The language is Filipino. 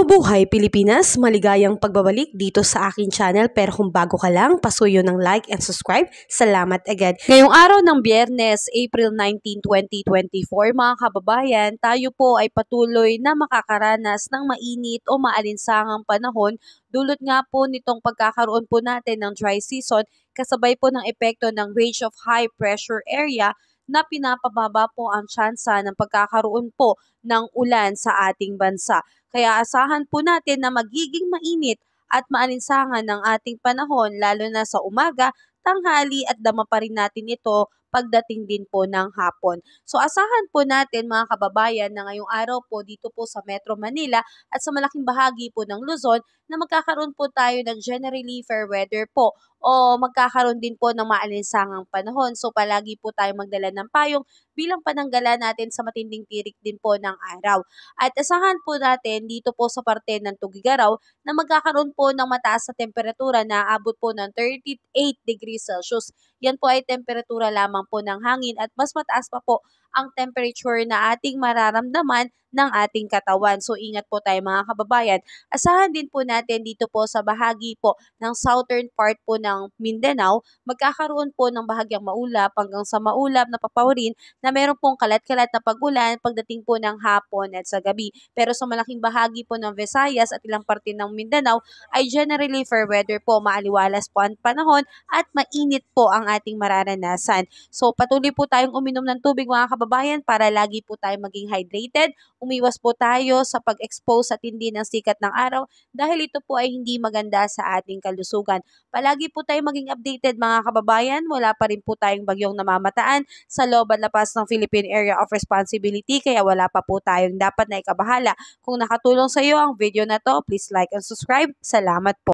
Mabuhay Pilipinas! Maligayang pagbabalik dito sa aking channel, pero kung bago ka lang, pasuyo ng like and subscribe. Salamat agad. Ngayong araw ng Biyernes, April 19, 2024, mga kababayan, tayo po ay patuloy na makakaranas ng mainit o maalinsangang panahon dulot nga po nitong pagkakaroon po natin ng dry season kasabay po ng epekto ng range of high pressure area na pinapababa po ang tsansa ng pagkakaroon po ng ulan sa ating bansa. Kaya asahan po natin na magiging mainit at maalinsangan ng ating panahon lalo na sa umaga, tanghali at dama pa rin natin ito pagdating din po ng hapon. So asahan po natin mga kababayan na ngayong araw po dito po sa Metro Manila at sa malaking bahagi po ng Luzon na magkakaroon po tayo ng generally fair weather po o magkakaroon din po ng maalinsangang panahon. So palagi po tayo magdala ng payong bilang pananggala natin sa matinding tirik din po ng araw. At asahan po natin dito po sa parte ng Tugigaraw na magkakaroon po ng mataas na temperatura na aabot po ng 38 degrees Celsius. Yan po ay temperatura lamang po ng hangin at mas mataas pa po ang temperature na ating mararamdaman ng ating katawan. So ingat po tayo mga kababayan. Asahan din po natin dito po sa bahagi po ng southern part po ng Mindanao, magkakaroon po ng bahagyang maulap hanggang sa maulap na papawirin na meron pong kalat-kalat na pag-ulan pagdating po ng hapon at sa gabi. Pero sa malaking bahagi po ng Visayas at ilang parte ng Mindanao ay generally fair weather po, maaliwalas po ang panahon at mainit po ang ating mararanasan. So patuloy po tayong uminom ng tubig mga kababayan para lagi po tayong maging hydrated. Umiwas po tayo sa pag-expose sa tindi ng sikat ng araw dahil ito po ay hindi maganda sa ating kalusugan. Palagi po tayong maging updated mga kababayan. Wala pa rin po tayong bagyong namamataan sa loob at lapas ng Philippine Area of Responsibility kaya wala pa po tayong dapat na ikabahala. Kung nakatulong sa iyo ang video na to, please like and subscribe. Salamat po.